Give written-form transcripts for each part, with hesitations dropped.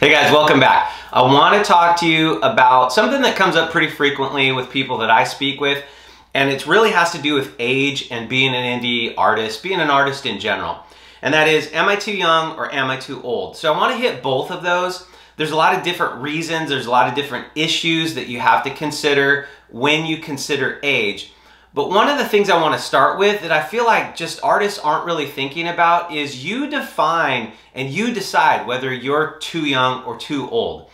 Hey guys, welcome back. I want to talk to you about something that comes up pretty frequently with people that I speak with, and it really has to do with age and being an indie artist, being an artist in general. And that is, am I too young or am I too old? So I want to hit both of those. There's a lot of different reasons, there's a lot of different issues that you have to consider when you consider age. But one of the things I want to start with that I feel like just artists aren't really thinking about is you define and you decide whether you're too young or too old.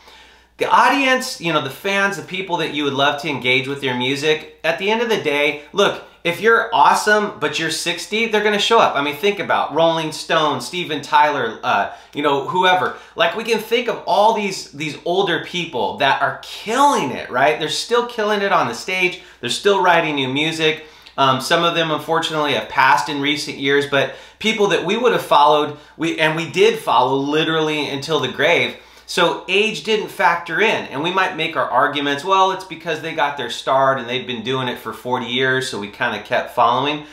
The audience, you know, the fans, the people that you would love to engage with your music, at the end of the day, look, if you're awesome but you're 60, they're going to show up. I mean, think about Rolling Stone, Steven Tyler, you know, whoever. Like, we can think of all these older people that are killing it, right? They're still killing it on the stage. They're still writing new music. Some of them, unfortunately, have passed in recent years, but people that we would have followed, we did follow literally until the grave. So age didn't factor in, and we might make our arguments, well, it's because they got their start and they've been doing it for 40 years, so we kind of kept following.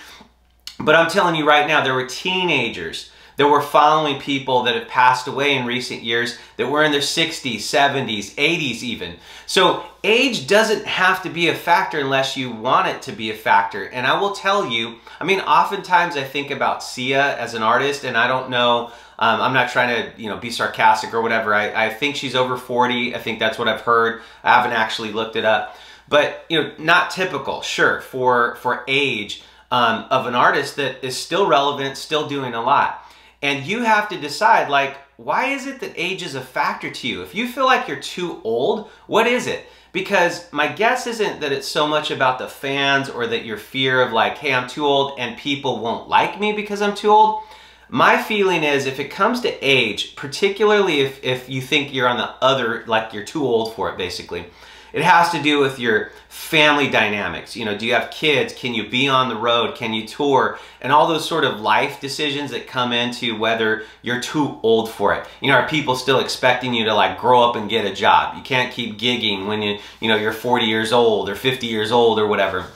But I'm telling you right now, there were teenagers that were following people that have passed away in recent years that were in their 60s, 70s, 80s even. So age doesn't have to be a factor unless you want it to be a factor. And I will tell you, I mean, oftentimes I think about Sia as an artist, and I don't know, I'm not trying to, you know, be sarcastic or whatever. I think she's over 40. I think that's what I've heard. I haven't actually looked it up. But, you know, not typical, sure, for age of an artist that is still relevant, still doing a lot. And you have to decide, like, why is it that age is a factor to you? If you feel like you're too old, what is it? Because my guess isn't that it's so much about the fans or that your fear of like, hey, I'm too old and people won't like me because I'm too old. My feeling is if it comes to age, particularly if you think you're on the other, like you're too old for it basically, it has to do with your family dynamics. You know, do you have kids? Can you be on the road? Can you tour? And all those sort of life decisions that come into whether you're too old for it. You know, are people still expecting you to like grow up and get a job? You can't keep gigging when you know, you're 40 years old or 50 years old or whatever.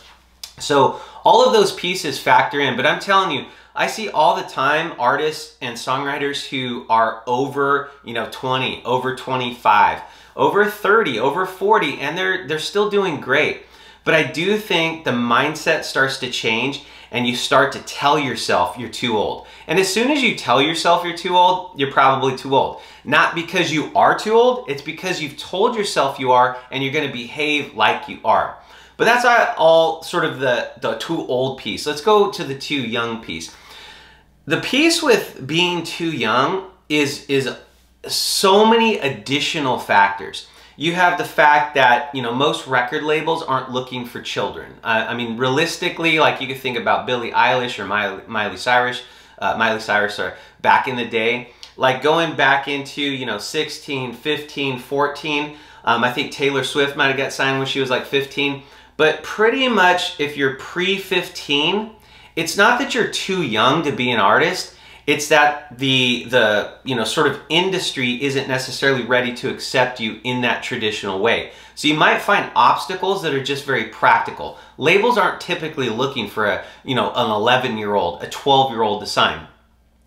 So all of those pieces factor in, but I'm telling you, I see all the time artists and songwriters who are over, you know, 20, over 25, over 30, over 40, and they're still doing great. But I do think the mindset starts to change and you start to tell yourself you're too old. And as soon as you tell yourself you're too old, you're probably too old. Not because you are too old, it's because you've told yourself you are and you're gonna behave like you are. But that's all sort of the too old piece. Let's go to the too young piece. The piece with being too young is so many additional factors. You have the fact that, you know, most record labels aren't looking for children. I mean, realistically, like you could think about Billie Eilish or Miley Cyrus, back in the day, like going back into, you know, 16, 15, 14. I think Taylor Swift might have got signed when she was like 15. But pretty much if you're pre-15, it's not that you're too young to be an artist. It's that the you know, sort of industry isn't necessarily ready to accept you in that traditional way. So you might find obstacles that are just very practical. Labels aren't typically looking for a, you know, an 11-year-old, a 12-year-old to sign.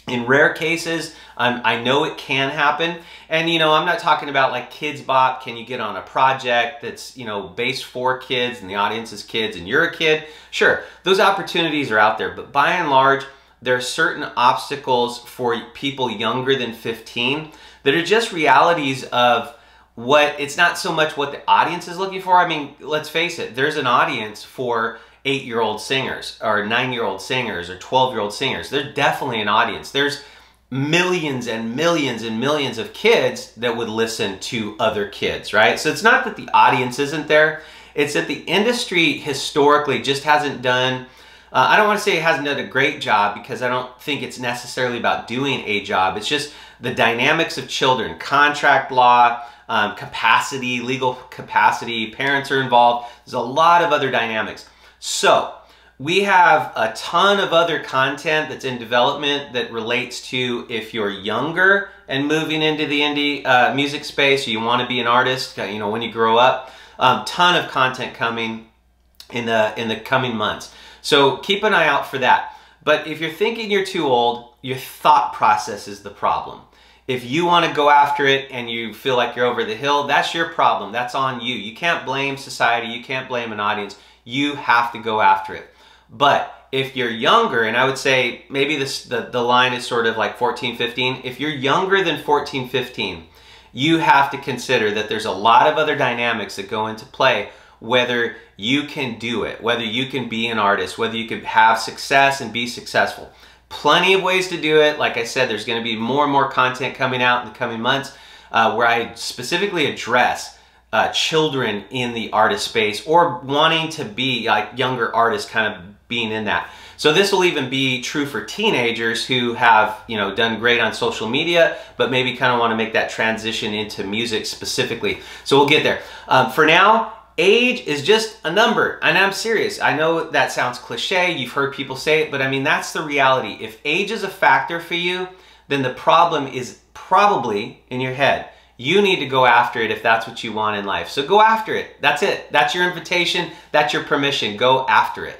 In rare cases, I know it can happen. And, you know, I'm not talking about like Kids Bop. Can you get on a project that's, you know, based for kids and the audience is kids and you're a kid? Sure, those opportunities are out there. But by and large, there are certain obstacles for people younger than 15 that are just realities of what, it's not so much what the audience is looking for. I mean, let's face it, there's an audience for 8-year-old singers or 9-year-old singers or 12-year-old singers. There's definitely an audience. There's millions and millions and millions of kids that would listen to other kids, right? So it's not that the audience isn't there. It's that the industry historically just hasn't done, I don't want to say it hasn't done a great job because I don't think it's necessarily about doing a job. It's just the dynamics of children, contract law, capacity, legal capacity, parents are involved. There's a lot of other dynamics. So we have a ton of other content that's in development that relates to if you're younger and moving into the indie music space, or you want to be an artist, you know, when you grow up. Ton of content coming in the coming months. So keep an eye out for that. But if you're thinking you're too old, your thought process is the problem. If you want to go after it and you feel like you're over the hill, that's your problem. That's on you. You can't blame society. You can't blame an audience. You have to go after it. But if you're younger, and I would say maybe the line is sort of like 14, 15. If you're younger than 14, 15, you have to consider that there's a lot of other dynamics that go into play, whether you can do it, whether you can be an artist, whether you can have success and be successful. Plenty of ways to do it. Like I said, there's going to be more and more content coming out in the coming months where I specifically address children in the artist space or wanting to be like younger artists, kind of being in that. So this will even be true for teenagers who have, you know, done great on social media, but maybe kind of want to make that transition into music specifically. So we'll get there. For now, age is just a number, and I'm serious. I know that sounds cliche, you've heard people say it, but I mean, that's the reality. If age is a factor for you, then the problem is probably in your head. You need to go after it if that's what you want in life. So go after it. That's it. That's your invitation. That's your permission. Go after it.